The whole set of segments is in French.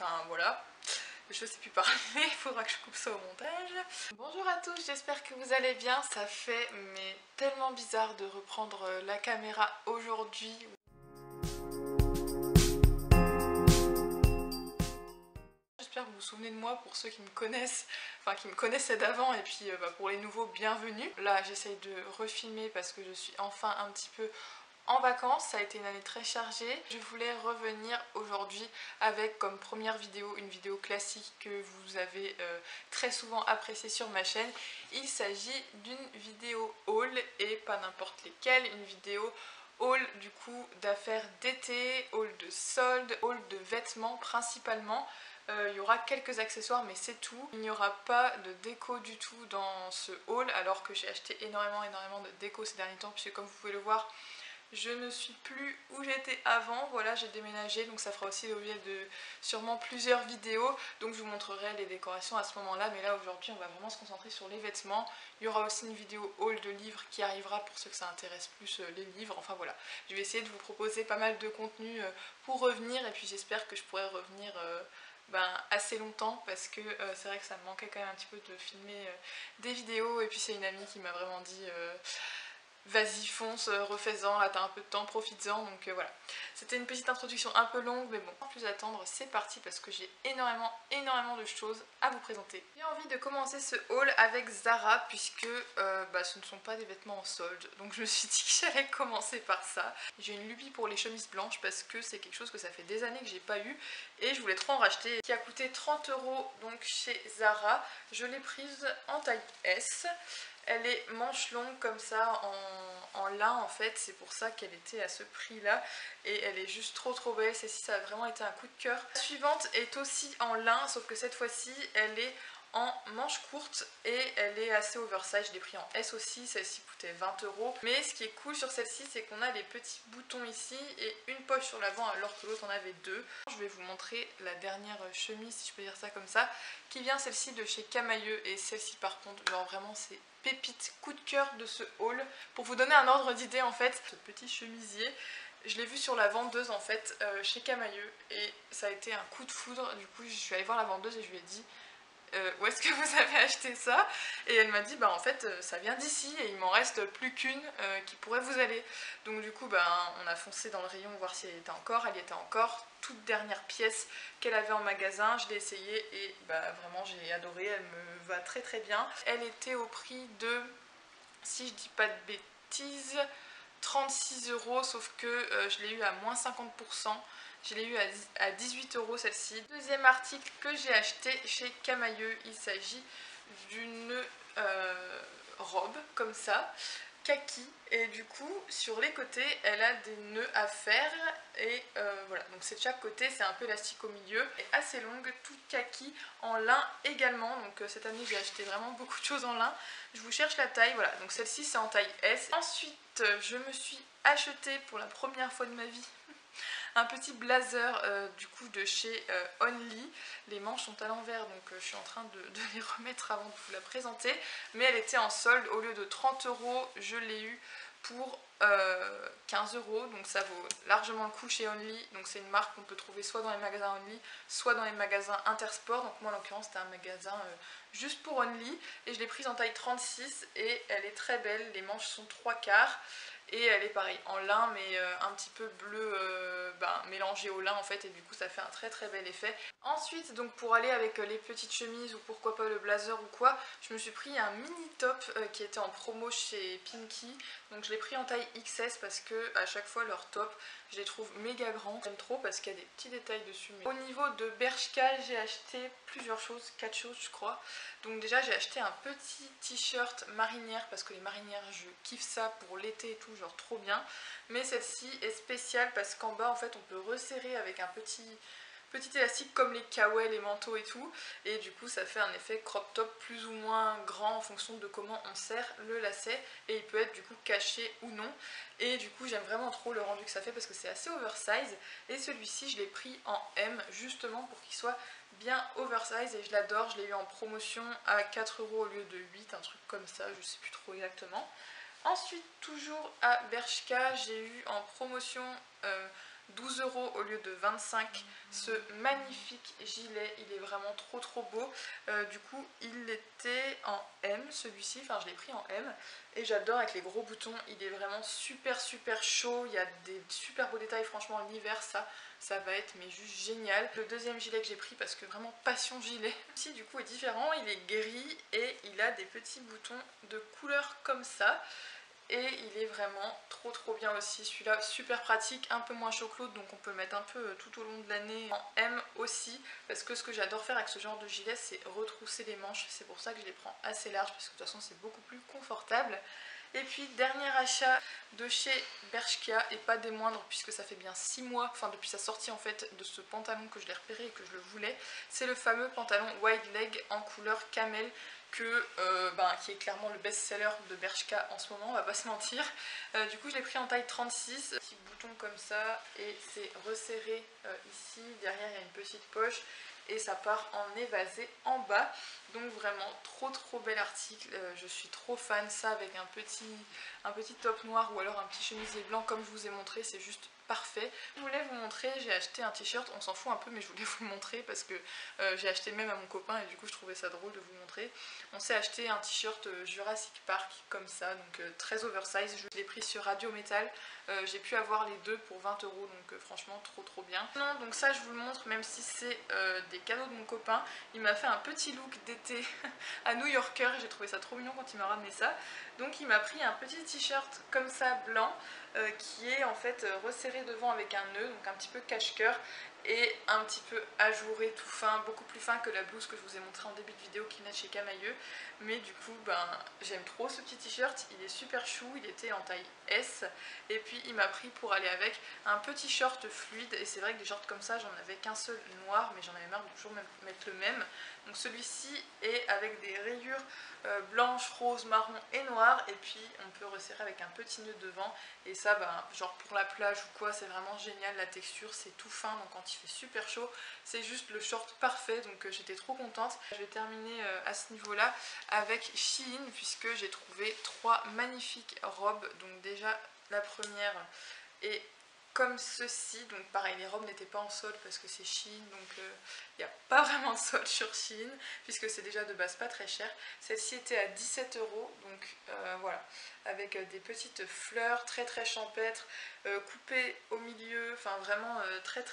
enfin voilà. Je sais plus parler, il faudra que je coupe ça au montage. Bonjour à tous, j'espère que vous allez bien. Ça fait mais tellement bizarre de reprendre la caméra aujourd'hui. J'espère que vous vous souvenez de moi pour ceux qui me connaissent, enfin qui me connaissaient d'avant, et puis pour les nouveaux, bienvenue. Là j'essaye de refilmer parce que je suis enfin un petit peu en vacances, ça a été une année très chargée. Je voulais revenir aujourd'hui avec comme première vidéo une vidéo classique que vous avez très souvent appréciée sur ma chaîne. Il s'agit d'une vidéo haul et pas n'importe lesquelles, une vidéo haul du coup d'affaires d'été, haul de soldes, haul de vêtements principalement. Il y aura quelques accessoires mais c'est tout. Il n'y aura pas de déco du tout dans ce haul alors que j'ai acheté énormément de déco ces derniers temps puisque comme vous pouvez le voir, je ne suis plus où j'étais avant, voilà j'ai déménagé donc ça fera aussi l'objet de sûrement plusieurs vidéos, donc je vous montrerai les décorations à ce moment là, mais là aujourd'hui on va vraiment se concentrer sur les vêtements. Il y aura aussi une vidéo haul de livres qui arrivera pour ceux que ça intéresse plus les livres, enfin voilà. Je vais essayer de vous proposer pas mal de contenu pour revenir et puis j'espère que je pourrai revenir assez longtemps parce que c'est vrai que ça me manquait quand même un petit peu de filmer des vidéos et puis c'est une amie qui m'a vraiment dit vas-y fonce, refais-en, là t'as un peu de temps, profites-en, donc voilà. C'était une petite introduction un peu longue, mais bon, sans plus attendre, c'est parti parce que j'ai énormément de choses à vous présenter. J'ai envie de commencer ce haul avec Zara puisque ce ne sont pas des vêtements en solde, donc je me suis dit que j'allais commencer par ça. J'ai une lubie pour les chemises blanches parce que c'est quelque chose que ça fait des années que j'ai pas eu et je voulais trop en racheter, qui a coûté 30 € donc chez Zara. Je l'ai prise en taille S. Elle est manche longue comme ça en lin en fait, c'est pour ça qu'elle était à ce prix là et elle est juste trop belle, celle-ci ça a vraiment été un coup de cœur. La suivante est aussi en lin sauf que cette fois-ci elle est en manche courte et elle est assez oversize, je l'ai pris en S aussi, celle-ci coûtait 20 €. Mais ce qui est cool sur celle-ci c'est qu'on a les petits boutons ici et une poche sur l'avant alors que l'autre en avait deux. Je vais vous montrer la dernière chemise si je peux dire ça comme ça, qui vient celle-ci de chez Camailleux et celle-ci par contre genre vraiment c'est pépite, coup de cœur de ce haul. Pour vous donner un ordre d'idée en fait, ce petit chemisier, je l'ai vu sur la vendeuse en fait chez Camailleux et ça a été un coup de foudre. Du coup je suis allée voir la vendeuse et je lui ai dit où est-ce que vous avez acheté ça? Et elle m'a dit bah en fait ça vient d'ici et il m'en reste plus qu'une qui pourrait vous aller. Donc du coup on a foncé dans le rayon voir si elle était encore, elle y était encore, toute dernière pièce qu'elle avait en magasin, je l'ai essayée et vraiment j'ai adoré, elle me va très bien. Elle était au prix de, si je dis pas de bêtises, 36 € sauf que je l'ai eu à moins 50%. Je l'ai eu à 18 € celle-ci. Deuxième article que j'ai acheté chez Camailleux, il s'agit d'une robe comme ça, kaki, et du coup sur les côtés elle a des nœuds à faire et voilà, donc c'est de chaque côté, c'est un peu élastique au milieu, et assez longue, toute kaki, en lin également, donc cette année j'ai acheté vraiment beaucoup de choses en lin. Je vous cherche la taille, voilà, donc celle-ci c'est en taille S. Ensuite je me suis acheté pour la première fois de ma vie un petit blazer du coup de chez Only. Les manches sont à l'envers donc je suis en train de les remettre avant de vous la présenter, mais elle était en solde, au lieu de 30 € je l'ai eu pour 15 €, donc ça vaut largement le coup chez Only. Donc c'est une marque qu'on peut trouver soit dans les magasins Only, soit dans les magasins Intersport. Donc moi en l'occurrence c'était un magasin juste pour Only et je l'ai prise en taille 36 et elle est très belle. Les manches sont 3/4 et elle est pareil en lin mais un petit peu bleu mélangé au lin en fait, et du coup ça fait un très bel effet. Ensuite donc pour aller avec les petites chemises ou pourquoi pas le blazer ou quoi, je me suis pris un mini top qui était en promo chez Pinky. Donc je l'ai pris en taille XS parce que à chaque fois leurs tops je les trouve méga grands. J'aime trop parce qu'il y a des petits détails dessus. Mais au niveau de Bershka j'ai acheté plusieurs choses, 4 choses je crois. Donc déjà j'ai acheté un petit t-shirt marinière parce que les marinières je kiffe ça pour l'été et tout, genre trop bien. Mais celle-ci est spéciale parce qu'en bas en fait on peut resserrer avec un petit élastique comme les kawaii, les manteaux et tout, et du coup ça fait un effet crop top plus ou moins grand en fonction de comment on serre le lacet, et il peut être du coup caché ou non, et du coup j'aime vraiment trop le rendu que ça fait parce que c'est assez oversize, et celui-ci je l'ai pris en M justement pour qu'il soit bien oversize et je l'adore. Je l'ai eu en promotion à 4 € au lieu de 8, un truc comme ça, je sais plus trop exactement. Ensuite toujours à Bershka j'ai eu en promotion 12 € au lieu de 25. Ce magnifique gilet, il est vraiment trop beau. Du coup il était en M celui-ci, enfin je l'ai pris en M et j'adore avec les gros boutons. Il est vraiment super chaud, il y a des super beaux détails. Franchement l'hiver ça va être mais juste génial. Le deuxième gilet que j'ai pris parce que vraiment passion gilet. Ici du coup est différent, il est gris et il a des petits boutons de couleur comme ça. Et il est vraiment trop bien aussi. Celui-là super pratique, un peu moins chaud que l'autre, donc on peut le mettre un peu tout au long de l'année. En M aussi, parce que ce que j'adore faire avec ce genre de gilet, c'est retrousser les manches. C'est pour ça que je les prends assez larges, parce que de toute façon c'est beaucoup plus confortable. Et puis dernier achat de chez Bershka, et pas des moindres puisque ça fait bien 6 mois, enfin depuis sa sortie en fait de ce pantalon que je l'ai repéré et que je le voulais. C'est le fameux pantalon wide leg en couleur camel qui est clairement le best-seller de Bershka en ce moment, on va pas se mentir. Du coup je l'ai pris en taille 36, petit bouton comme ça et c'est resserré ici, derrière il y a une petite poche et ça part en évasé en bas. Donc vraiment trop bel article, je suis trop fan. Ça avec un petit top noir ou alors un petit chemisier blanc comme je vous ai montré, c'est juste parfait. Je voulais vous montrer, j'ai acheté un t-shirt, on s'en fout un peu mais je voulais vous le montrer parce que j'ai acheté même à mon copain et du coup je trouvais ça drôle de vous montrer. On s'est acheté un t-shirt Jurassic Park comme ça, donc très oversize. Je l'ai pris sur Radio Metal, j'ai pu avoir les deux pour 20 €, donc franchement trop bien. Non, donc ça je vous le montre même si c'est des cadeaux de mon copain. Il m'a fait un petit look d'été à New Yorker, j'ai trouvé ça trop mignon quand il m'a ramené ça. Donc il m'a pris un petit t-shirt comme ça blanc qui est en fait resserré devant avec un nœud, donc un petit peu cache-cœur et un petit peu ajouré tout fin, beaucoup plus fin que la blouse que je vous ai montré en début de vidéo qui venait de chez Camailleux. Mais du coup j'aime trop ce petit t-shirt, il est super chou, il était en taille S et puis il m'a pris pour aller avec un petit short fluide. Et c'est vrai que des shorts comme ça j'en avais qu'un seul noir mais j'en avais marre de toujours mettre le même. Donc celui-ci est avec des rayures blanches, roses, marron et noires et puis on peut resserrer avec un petit nœud devant et ça genre pour la plage ou quoi c'est vraiment génial. La texture c'est tout fin donc quand il fait super chaud c'est juste le short parfait, donc j'étais trop contente. Je vais terminer à ce niveau là avec Shein puisque j'ai trouvé 3 magnifiques robes. Donc déjà la première est comme ceci, donc pareil les robes n'étaient pas en solde parce que c'est Shein, donc il n'y a pas vraiment de solde sur Shein puisque c'est déjà de base pas très cher. Celle-ci était à 17 €, donc voilà, avec des petites fleurs très champêtres, coupées au milieu, enfin vraiment très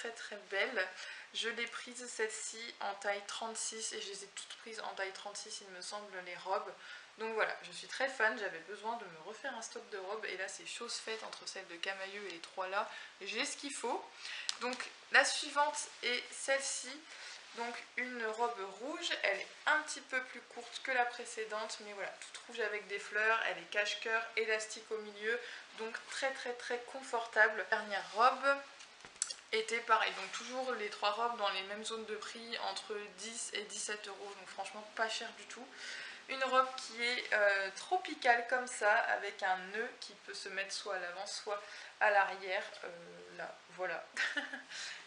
belle. Je l'ai prise celle-ci en taille 36 et je les ai toutes prises en taille 36 il me semble les robes. Donc voilà, je suis très fan, j'avais besoin de me refaire un stock de robes et là c'est chose faite entre celles de Camailleux et les 3 là, j'ai ce qu'il faut. Donc la suivante est celle-ci, donc une robe rouge, elle est un petit peu plus courte que la précédente mais voilà, toute rouge avec des fleurs, elle est cache-cœur, élastique au milieu, donc très confortable. Dernière robe était pareil, donc toujours les 3 robes dans les mêmes zones de prix entre 10 et 17 €, donc franchement pas cher du tout. Une robe qui est tropicale comme ça, avec un nœud qui peut se mettre soit à l'avant, soit à l'arrière, là, voilà.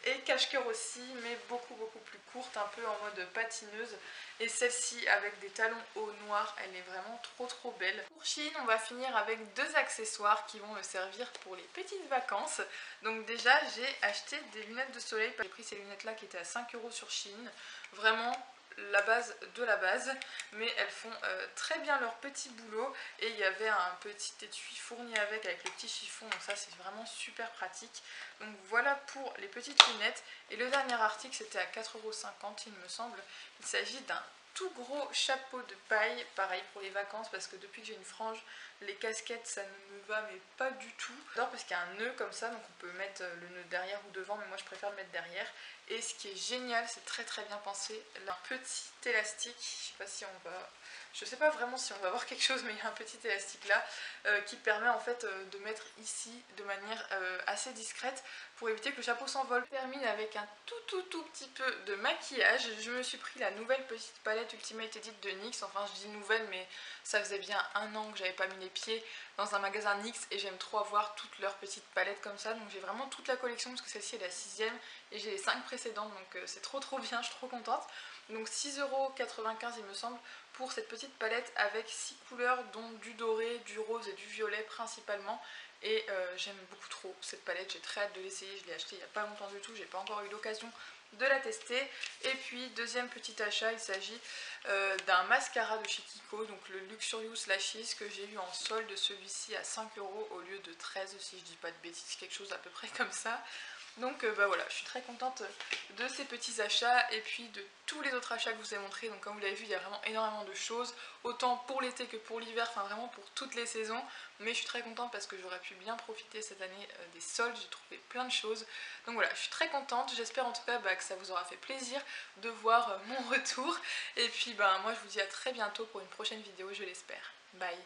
Et cache-cœur aussi, mais beaucoup plus courte, un peu en mode patineuse. Et celle-ci avec des talons hauts noirs, elle est vraiment trop belle. Pour Shein, on va finir avec 2 accessoires qui vont me servir pour les petites vacances. Donc déjà, j'ai acheté des lunettes de soleil. J'ai pris ces lunettes-là qui étaient à 5 € sur Shein. Vraiment la base de la base, mais elles font très bien leur petit boulot et il y avait un petit étui fourni avec le petit chiffon, donc ça c'est vraiment super pratique. Donc voilà pour les petites lunettes. Et le dernier article c'était à 4,50 € il me semble. Il s'agit d'un tout gros chapeau de paille, pareil pour les vacances parce que depuis que j'ai une frange, les casquettes ça ne me va mais pas du tout. J'adore parce qu'il y a un nœud comme ça, donc on peut mettre le nœud derrière ou devant, mais moi je préfère le mettre derrière. Et ce qui est génial, c'est très bien pensé, un petit élastique, je sais pas vraiment si on va voir quelque chose, mais il y a un petit élastique là qui permet en fait de mettre ici de manière assez discrète pour éviter que le chapeau s'envole. Je termine avec un tout petit peu de maquillage. Je me suis pris la nouvelle petite palette Ultimate Edit de NYX, enfin je dis nouvelle mais ça faisait bien 1 an que j'avais pas mis les pieds dans un magasin NYX et j'aime trop avoir toutes leurs petites palettes comme ça, donc j'ai vraiment toute la collection parce que celle-ci est la 6ème et j'ai les 5 précédentes, donc c'est trop bien, je suis trop contente. Donc 6,95 € il me semble pour cette petite palette avec 6 couleurs dont du doré, du rose et du violet principalement. et j'aime beaucoup trop cette palette, j'ai très hâte de l'essayer, je l'ai acheté il n'y a pas longtemps du tout, j'ai pas encore eu l'occasion de la tester. Et puis deuxième petit achat, il s'agit d'un mascara de chez Kiko, donc le Luxurious Lashes, que j'ai eu en solde, celui-ci à 5 € au lieu de 13 si je dis pas de bêtises, quelque chose à peu près comme ça. Donc bah voilà, je suis très contente de ces petits achats et puis de tous les autres achats que je vous ai montrés. Donc comme vous l'avez vu, il y a vraiment énormément de choses, autant pour l'été que pour l'hiver, enfin vraiment pour toutes les saisons. Mais je suis très contente parce que j'aurais pu bien profiter cette année des soldes, j'ai trouvé plein de choses. Donc voilà, je suis très contente, j'espère en tout cas que ça vous aura fait plaisir de voir mon retour. Et puis moi je vous dis à très bientôt pour une prochaine vidéo, je l'espère. Bye!